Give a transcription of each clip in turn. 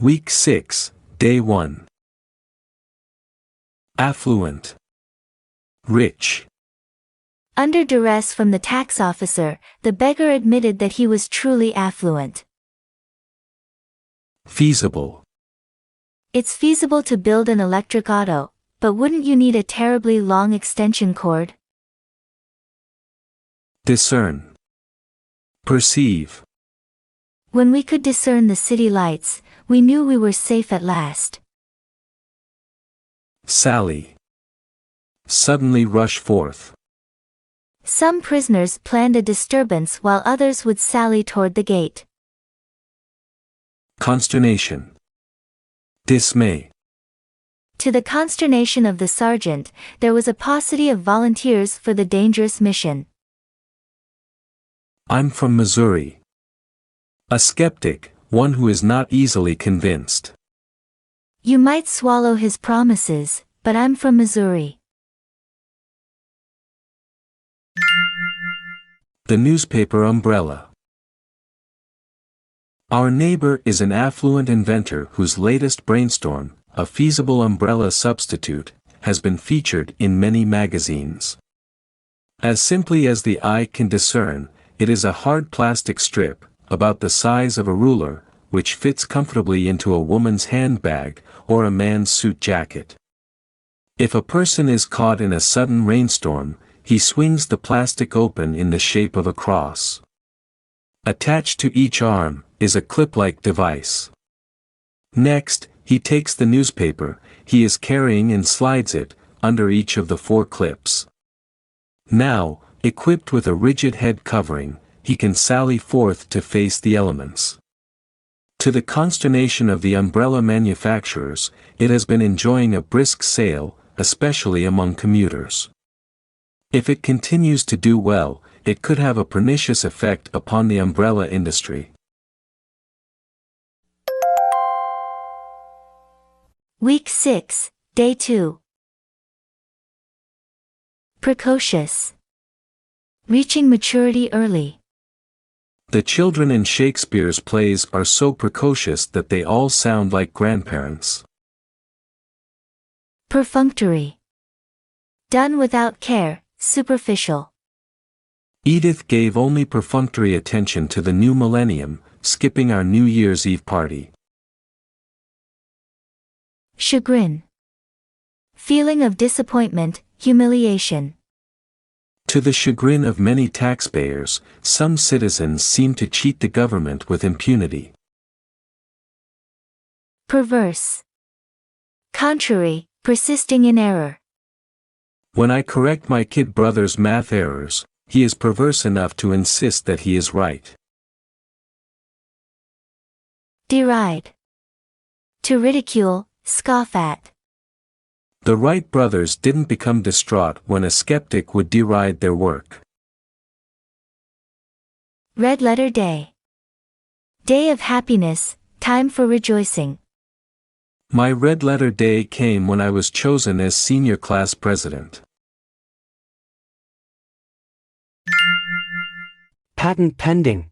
Week 6, Day 1. Affluent. Rich. Under duress from the tax officer, the beggar admitted that he was truly affluent. Feasible. It's feasible to build an electric auto, but wouldn't you need a terribly long extension cord? Discern. Perceive. When we could discern the city lights, we knew we were safe at last. Sally. Suddenly rush forth. Some prisoners planned a disturbance while others would sally toward the gate. Consternation. Dismay. To the consternation of the sergeant, there was a paucity of volunteers for the dangerous mission. I'm from Missouri. A skeptic, one who is not easily convinced. You might swallow his promises, but I'm from Missouri. The newspaper umbrella. Our neighbor is an affluent inventor whose latest brainstorm, a feasible umbrella substitute, has been featured in many magazines. As simply as the eye can discern, it is a hard plastic strip, about the size of a ruler, which fits comfortably into a woman's handbag or a man's suit jacket. If a person is caught in a sudden rainstorm, he swings the plastic open in the shape of a cross. Attached to each arm is a clip-like device. Next, he takes the newspaper he is carrying and slides it under each of the 4 clips. Now, equipped with a rigid head covering, he can sally forth to face the elements. To the consternation of the umbrella manufacturers, it has been enjoying a brisk sale, especially among commuters. If it continues to do well, it could have a pernicious effect upon the umbrella industry. Week 6, Day 2. Precocious. Reaching maturity early. The children in Shakespeare's plays are so precocious that they all sound like grandparents. Perfunctory. Done without care, superficial. Edith gave only perfunctory attention to the new millennium, skipping our New Year's Eve party. Chagrin. Feeling of disappointment, humiliation. To the chagrin of many taxpayers, some citizens seem to cheat the government with impunity. Perverse. Contrary, persisting in error. When I correct my kid brother's math errors, he is perverse enough to insist that he is right. Deride. To ridicule, scoff at. The Wright brothers didn't become distraught when a skeptic would deride their work. Red letter day. Day of happiness, time for rejoicing. My red letter day came when I was chosen as senior class president. Patent pending.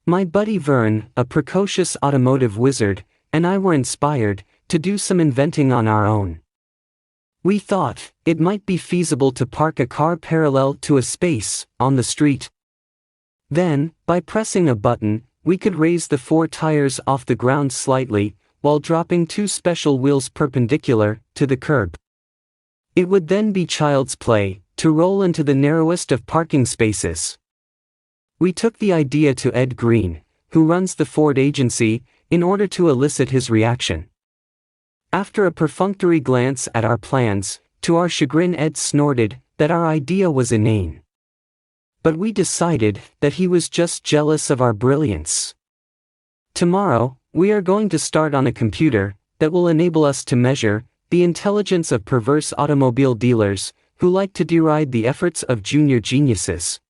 My buddy Vern, a precocious automotive wizard, and I were inspired to do some inventing on our own. We thought it might be feasible to park a car parallel to a space on the street. Then, by pressing a button, we could raise the 4 tires off the ground slightly, while dropping 2 special wheels perpendicular to the curb. It would then be child's play to roll into the narrowest of parking spaces. We took the idea to Ed Green, who runs the Ford agency, in order to elicit his reaction. After a perfunctory glance at our plans, to our chagrin Ed snorted that our idea was inane. But we decided that he was just jealous of our brilliance. Tomorrow, we are going to start on a computer that will enable us to measure the intelligence of perverse automobile dealers who like to deride the efforts of junior geniuses.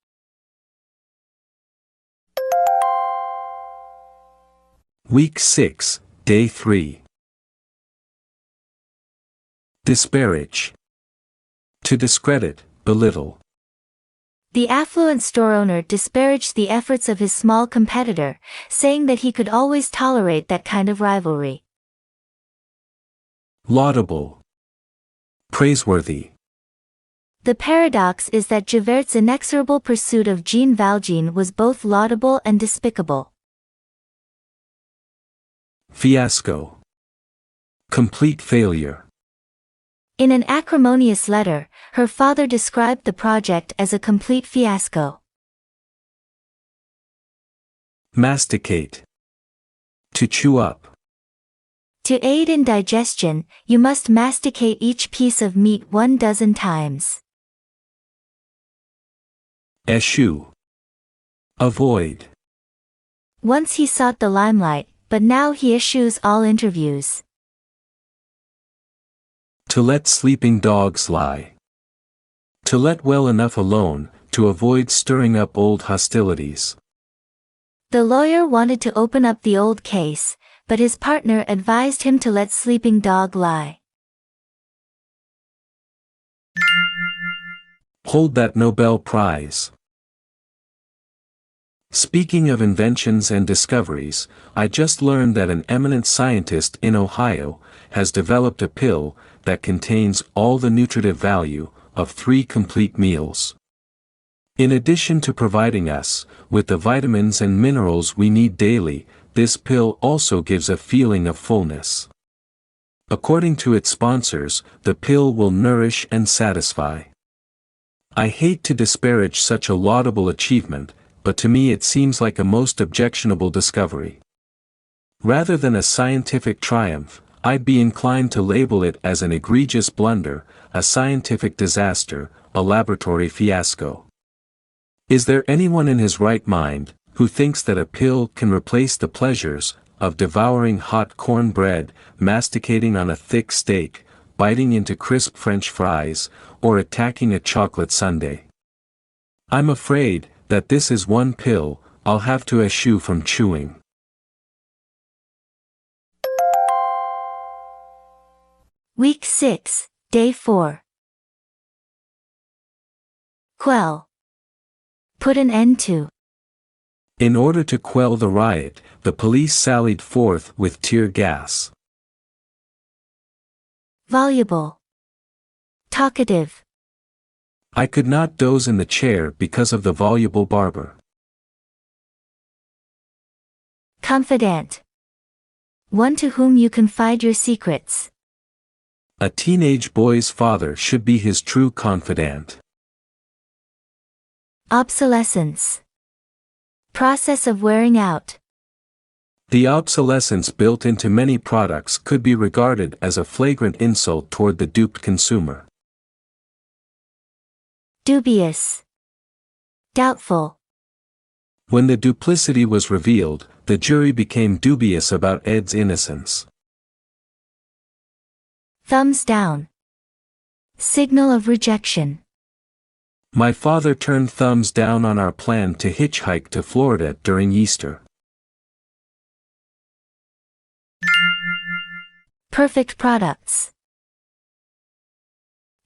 Week 6, Day 3. Disparage. To discredit, belittle. The affluent store owner disparaged the efforts of his small competitor, saying that he could always tolerate that kind of rivalry. Laudable. Praiseworthy. The paradox is that Javert's inexorable pursuit of Jean Valjean was both laudable and despicable. Fiasco. Complete failure. In an acrimonious letter, her father described the project as a complete fiasco. Masticate. To chew up. To aid in digestion, you must masticate each piece of meat 12 times. Eschew. Avoid. Once he sought the limelight, but now he eschews all interviews. To let sleeping dogs lie. To let well enough alone, to avoid stirring up old hostilities. The lawyer wanted to open up the old case, but his partner advised him to let sleeping dog lie. Hold that Nobel Prize. Speaking of inventions and discoveries, I just learned that an eminent scientist in Ohio has developed a pill that contains all the nutritive value of 3 complete meals. In addition to providing us with the vitamins and minerals we need daily, this pill also gives a feeling of fullness. According to its sponsors, the pill will nourish and satisfy. I hate to disparage such a laudable achievement, but to me it seems like a most objectionable discovery. Rather than a scientific triumph, I'd be inclined to label it as an egregious blunder, a scientific disaster, a laboratory fiasco. Is there anyone in his right mind who thinks that a pill can replace the pleasures of devouring hot cornbread, masticating on a thick steak, biting into crisp French fries, or attacking a chocolate sundae? I'm afraid that this is one pill I'll have to eschew from chewing. Week 6, Day 4. Quell. Put an end to. In order to quell the riot, the police sallied forth with tear gas. Voluble. Talkative. I could not doze in the chair because of the voluble barber. Confidant. One to whom you confide your secrets. A teenage boy's father should be his true confidant. Obsolescence. Process of wearing out. The obsolescence built into many products could be regarded as a flagrant insult toward the duped consumer. Dubious. Doubtful. When the duplicity was revealed, the jury became dubious about Ed's innocence. Thumbs down. Signal of rejection. My father turned thumbs down on our plan to hitchhike to Florida during Easter. Perfect products.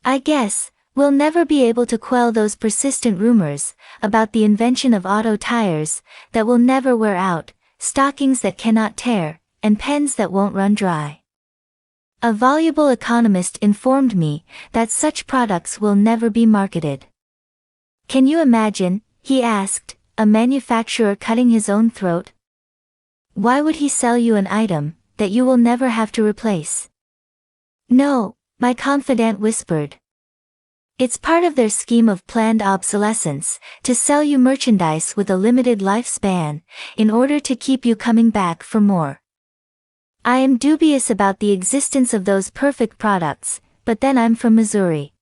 I guess we'll never be able to quell those persistent rumors about the invention of auto tires that will never wear out, stockings that cannot tear, and pens that won't run dry. A voluble economist informed me that such products will never be marketed. Can you imagine, he asked, a manufacturer cutting his own throat? Why would he sell you an item that you will never have to replace? No, my confidant whispered. It's part of their scheme of planned obsolescence, to sell you merchandise with a limited lifespan, in order to keep you coming back for more. I am dubious about the existence of those perfect products, but then I'm from Missouri.